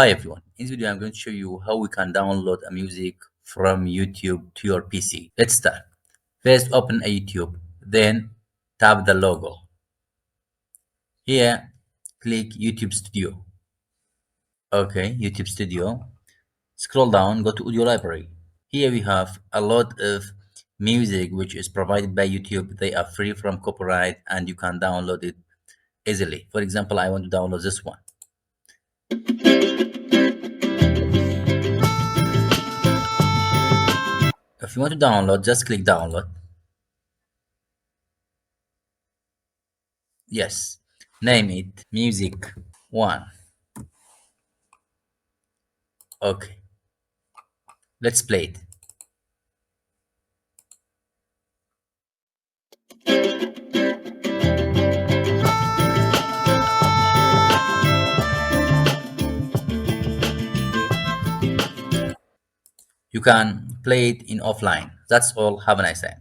Hi everyone, in this video I'm going to show you how we can download a music from YouTube to your PC. Let's start. First open a YouTube, then tap the logo. Here click YouTube Studio. Okay, YouTube Studio. Scroll down, go to audio library. Here we have a lot of music which is provided by YouTube. They are free from copyright and you can download it easily. For example, I want to download this one. If you want to download, just click download. Yes, name it music 1. Okay, let's play it. You can play it in offline. That's all. Have a nice day.